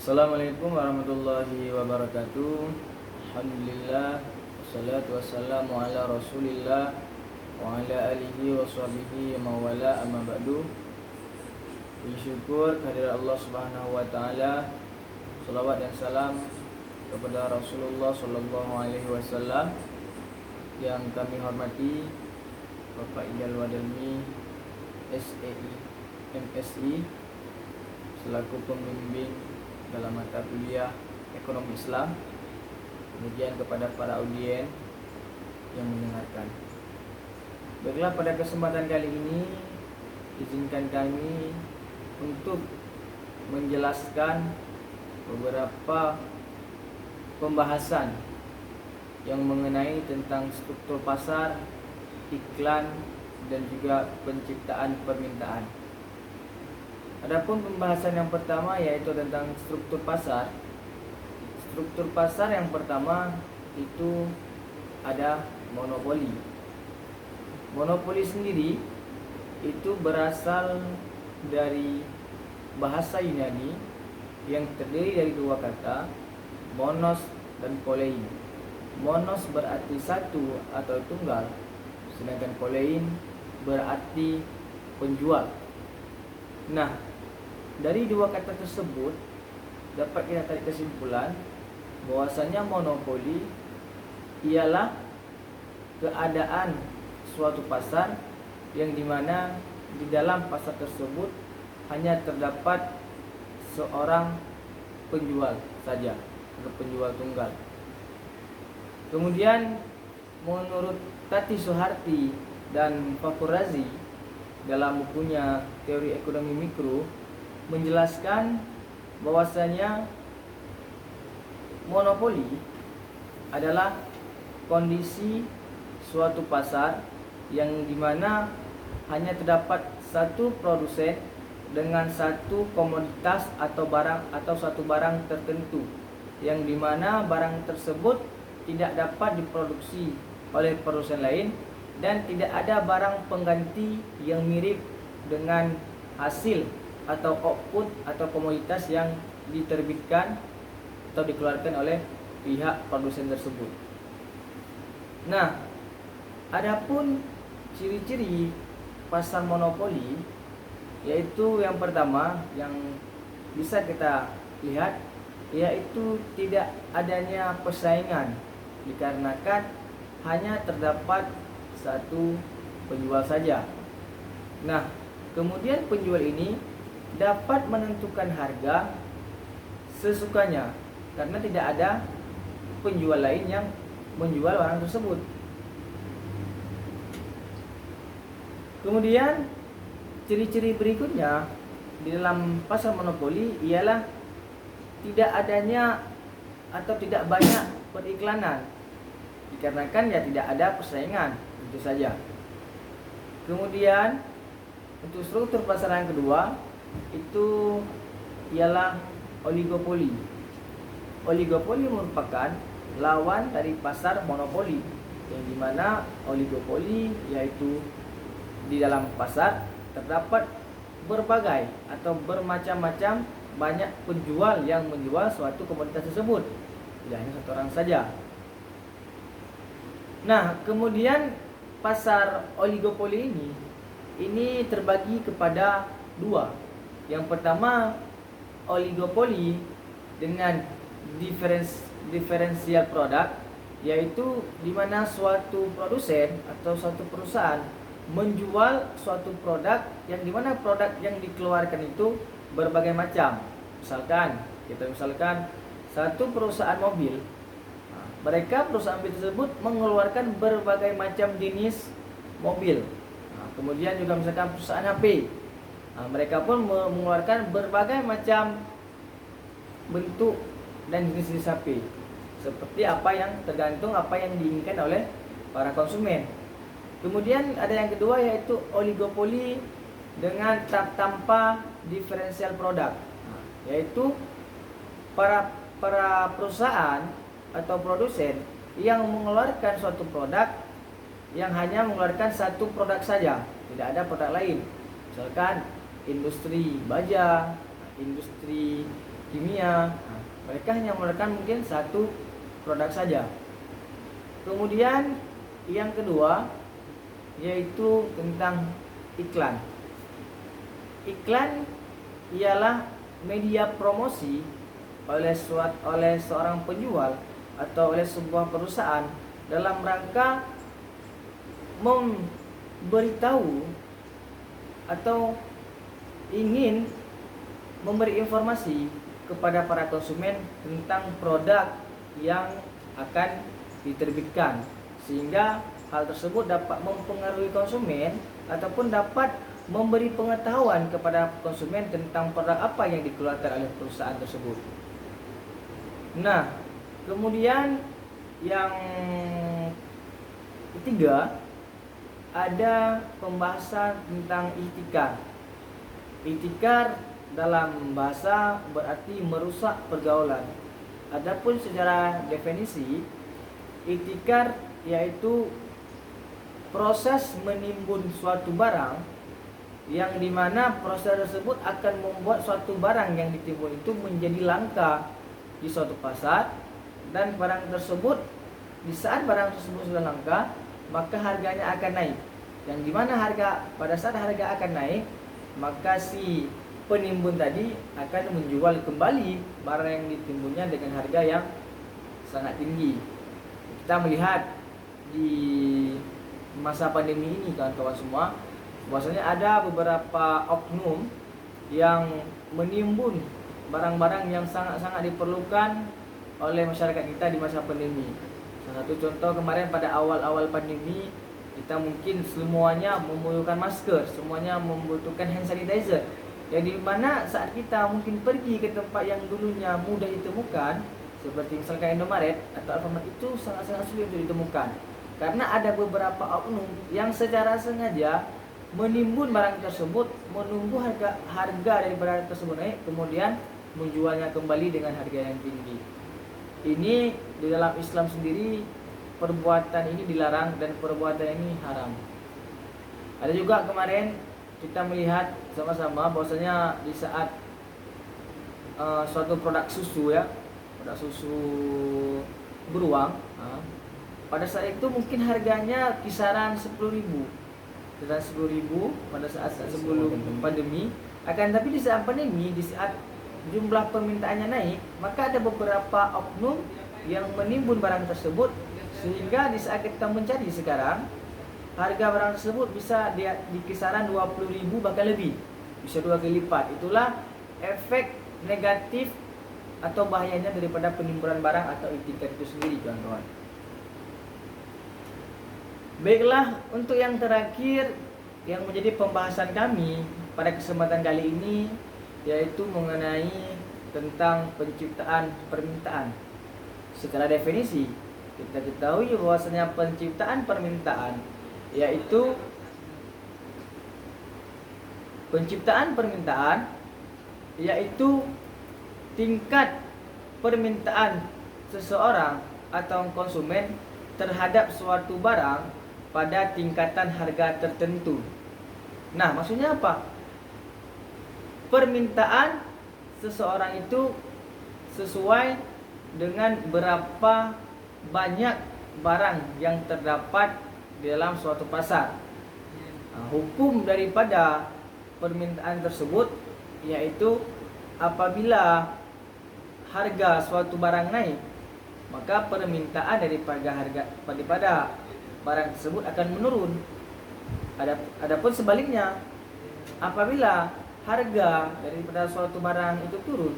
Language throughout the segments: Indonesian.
Assalamualaikum warahmatullahi wabarakatuh. Alhamdulillah, wassalatu wassalamu ala rasulillah wa ala alihi wa sahbihi mawala amma ba'du. Bersyukur kehadirat Allah subhanahu wa ta'ala, salawat dan salam kepada Rasulullah sallallahu alaihi wasallam. Yang kami hormati Bapak Ijal Wadalmi SAI MSI selaku pembimbing dalam mata kuliah Ekonomi Islam, kemudian kepada para audien yang mendengarkan. Baiklah, pada kesempatan kali ini izinkan kami untuk menjelaskan beberapa pembahasan yang mengenai tentang struktur pasar, iklan, dan juga penciptaan permintaan. Adapun pembahasan yang pertama yaitu tentang struktur pasar. Struktur pasar yang pertama itu ada monopoli. Monopoli sendiri itu berasal dari bahasa Yunani yang terdiri dari dua kata, monos dan polein. Monos berarti satu atau tunggal, sedangkan polein berarti penjual. Nah, dari dua kata tersebut dapat kita tarik kesimpulan bahwasanya monopoli ialah keadaan suatu pasar yang dimana di dalam pasar tersebut hanya terdapat seorang penjual saja, atau penjual tunggal. Kemudian menurut Tati Soeharti dan Fakhur Razi dalam bukunya Teori Ekonomi Mikro menjelaskan bahwasanya monopoli adalah kondisi suatu pasar yang dimana hanya terdapat satu produsen dengan satu komoditas atau barang atau satu barang tertentu, yang dimana barang tersebut tidak dapat diproduksi oleh produsen lain dan tidak ada barang pengganti yang mirip dengan hasil atau output atau komoditas yang diterbitkan atau dikeluarkan oleh pihak produsen tersebut. Nah, adapun ciri-ciri pasar monopoli yaitu yang pertama yang bisa kita lihat yaitu tidak adanya persaingan dikarenakan hanya terdapat satu penjual saja. Nah, kemudian penjual ini dapat menentukan harga sesukanya karena tidak ada penjual lain yang menjual barang tersebut. Kemudian ciri-ciri berikutnya di dalam pasar monopoli ialah tidak adanya atau tidak banyak periklanan dikarenakan ya tidak ada persaingan, itu saja. Kemudian untuk struktur pasar yang kedua itu ialah oligopoli. Oligopoli merupakan lawan dari pasar monopoli, yang dimana oligopoli yaitu di dalam pasar terdapat berbagai atau bermacam-macam banyak penjual yang menjual suatu komoditas tersebut, tidak hanya satu orang saja. Nah, kemudian pasar oligopoli ini terbagi kepada dua. Yang pertama, oligopoli dengan diferensial produk, yaitu di mana suatu produsen atau suatu perusahaan menjual suatu produk yang dimana produk yang dikeluarkan itu berbagai macam. Misalkan satu perusahaan mobil, perusahaan mobil tersebut mengeluarkan berbagai macam jenis mobil. Kemudian juga misalkan perusahaan HP, mereka pun mengeluarkan berbagai macam bentuk dan jenis-jenis HP, seperti apa yang tergantung apa yang diinginkan oleh para konsumen. Kemudian ada yang kedua yaitu oligopoli dengan tanpa diferensial produk, yaitu para perusahaan atau produsen yang mengeluarkan suatu produk yang hanya mengeluarkan satu produk saja, tidak ada produk lain. Misalkan industri baja, industri kimia. Nah, mereka hanya mengeluarkan mungkin satu produk saja. Kemudian yang kedua yaitu tentang iklan. Iklan ialah media promosi oleh seorang penjual atau oleh sebuah perusahaan dalam rangka memberitahu atau ingin memberi informasi kepada para konsumen tentang produk yang akan diterbitkan, sehingga hal tersebut dapat mempengaruhi konsumen ataupun dapat memberi pengetahuan kepada konsumen tentang produk apa yang dikeluarkan oleh perusahaan tersebut. Nah, kemudian yang ketiga ada pembahasan tentang ihtikar. Ihtikar dalam bahasa berarti merusak pergaulan. Adapun secara definisi, ihtikar yaitu proses menimbun suatu barang yang dimana proses tersebut akan membuat suatu barang yang ditimbun itu menjadi langka di suatu pasar, dan barang tersebut di saat barang tersebut sudah langka maka harganya akan naik, yang dimana pada saat harga akan naik maka si penimbun tadi akan menjual kembali barang yang ditimbunnya dengan harga yang sangat tinggi. Kita melihat di masa pandemi ini kawan-kawan semua, bahwasanya ada beberapa oknum yang menimbun barang-barang yang sangat-sangat diperlukan oleh masyarakat kita di masa pandemi. Salah satu contoh kemarin pada awal-awal pandemi, kita mungkin semuanya membutuhkan masker, semuanya membutuhkan hand sanitizer. Yang di mana saat kita mungkin pergi ke tempat yang dulunya mudah ditemukan, seperti misalkan Indomaret atau Alfamart, itu sangat-sangat sulit untuk ditemukan. Karena ada beberapa oknum yang secara sengaja menimbun barang tersebut, menunggu harga dari barang tersebut naik, kemudian menjualnya kembali dengan harga yang tinggi. Ini di dalam Islam sendiri perbuatan ini dilarang dan perbuatan ini haram. Ada juga kemarin kita melihat sama-sama bahwasanya di saat suatu produk susu produk susu beruang, pada saat itu mungkin harganya kisaran 10.000 pada saat sebelum pandemi. Akan tapi di saat pandemi, di saat jumlah permintaannya naik, maka ada beberapa oknum yang menimbun barang tersebut, sehingga di saat kita mencari sekarang, harga barang tersebut bisa di kisaran 20.000 bahkan lebih, bisa 2 kali lipat. Itulah efek negatif atau bahayanya daripada penimbunan barang atau ihtikar itu sendiri, kawan-kawan. Baiklah, untuk yang terakhir yang menjadi pembahasan kami pada kesempatan kali ini, yaitu mengenai tentang penciptaan permintaan. Secara definisi, kita ketahui bahwasanya penciptaan permintaan yaitu tingkat permintaan seseorang atau konsumen terhadap suatu barang pada tingkatan harga tertentu. Nah, maksudnya apa? Permintaan seseorang itu sesuai dengan berapa banyak barang yang terdapat di dalam suatu pasar. Hukum daripada permintaan tersebut yaitu apabila harga suatu barang naik, maka permintaan daripada barang tersebut akan menurun. Adapun sebaliknya, apabila harga daripada suatu barang itu turun,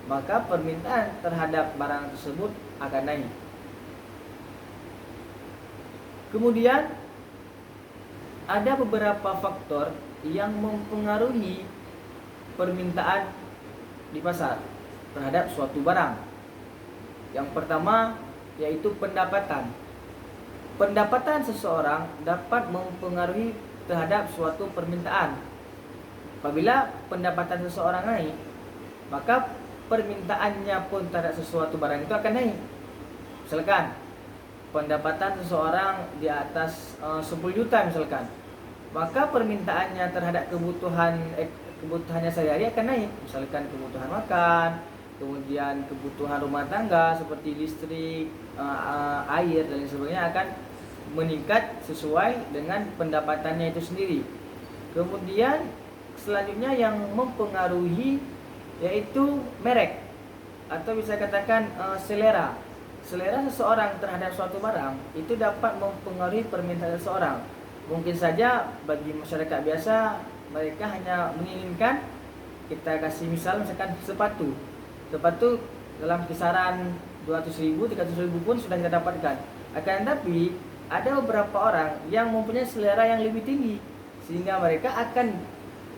maka permintaan terhadap barang tersebut akan naik. Kemudian ada beberapa faktor yang mempengaruhi permintaan di pasar terhadap suatu barang. Yang pertama yaitu pendapatan. Pendapatan seseorang dapat mempengaruhi terhadap suatu permintaan. Apabila pendapatan seseorang naik, maka permintaannya pun terhadap sesuatu barang itu akan naik. Misalkan pendapatan seseorang di atas 10 juta misalkan, maka permintaannya terhadap kebutuhannya sehari-hari akan naik. Misalkan kebutuhan makan, kemudian kebutuhan rumah tangga seperti listrik, air dan lain sebagainya akan meningkat sesuai dengan pendapatannya itu sendiri. Kemudian selanjutnya yang mempengaruhi yaitu merek atau bisa katakan selera. Selera seseorang terhadap suatu barang itu dapat mempengaruhi permintaan seseorang. Mungkin saja bagi masyarakat biasa mereka hanya menginginkan, kita kasih misal misalkan sepatu dalam kisaran 200.000, 300.000 pun sudah kita dapatkan. Akan tetapi ada beberapa orang yang mempunyai selera yang lebih tinggi sehingga mereka akan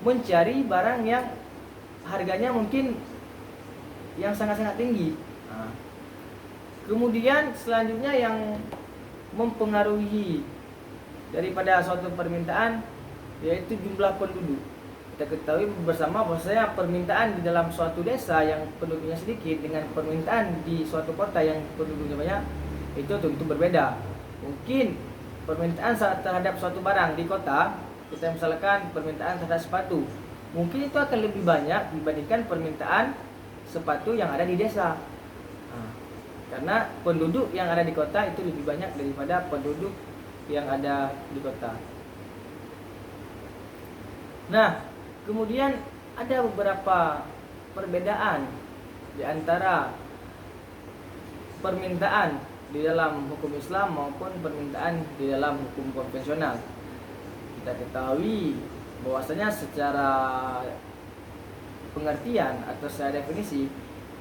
mencari barang yang harganya mungkin yang sangat-sangat tinggi. Kemudian selanjutnya yang mempengaruhi daripada suatu permintaan yaitu jumlah penduduk. Kita ketahui bersama bahwasanya permintaan di dalam suatu desa yang penduduknya sedikit dengan permintaan di suatu kota yang penduduknya banyak itu tentu berbeda. Mungkin permintaan terhadap suatu barang di kota, kita misalkan permintaan terhadap sepatu, mungkin itu akan lebih banyak dibandingkan permintaan sepatu yang ada di desa. Karena penduduk yang ada di kota itu lebih banyak daripada penduduk yang ada di kota. Nah, kemudian ada beberapa perbedaan di antara permintaan di dalam hukum Islam maupun permintaan di dalam hukum konvensional. Kita ketahui bahwasanya secara pengertian atau secara definisi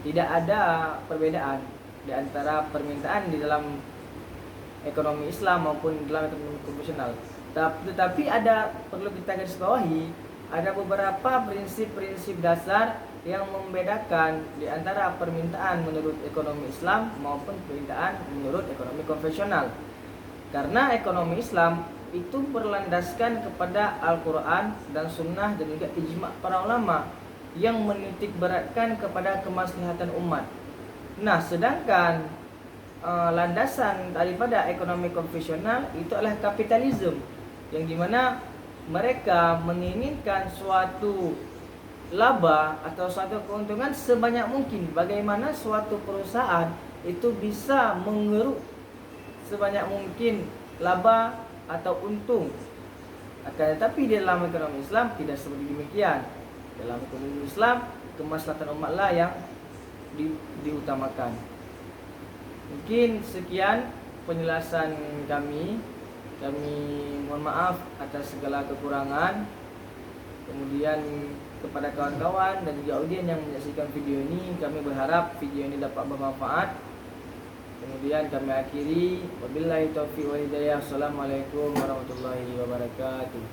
tidak ada perbedaan di antara permintaan di dalam ekonomi Islam maupun dalam ekonomi konvensional. Tetapi perlu kita garis bawahi, ada beberapa prinsip-prinsip dasar yang membedakan di antara permintaan menurut ekonomi Islam maupun permintaan menurut ekonomi konvensional. Karena ekonomi Islam itu berlandaskan kepada Al-Quran dan Sunnah dan juga ijma' para ulama yang menitik beratkan kepada kemaslahatan umat. Nah, sedangkan landasan daripada ekonomi konvensional itu adalah kapitalisme, yang dimana mereka menginginkan suatu laba atau suatu keuntungan sebanyak mungkin. Bagaimana suatu perusahaan itu bisa mengeruk sebanyak mungkin laba atau untung. Akan tetapi di dalam ekonomi Islam tidak seperti demikian. Dalam ekonomi Islam kemaslahatan umatlah yang diutamakan. Mungkin sekian penjelasan kami. Kami mohon maaf atas segala kekurangan. Kemudian kepada kawan-kawan dan juga audien yang menyaksikan video ini, kami berharap video ini dapat bermanfaat. Kemudian kami akhiri, wabillahi taufiq wal hidayah. Assalamualaikum warahmatullahi wabarakatuh.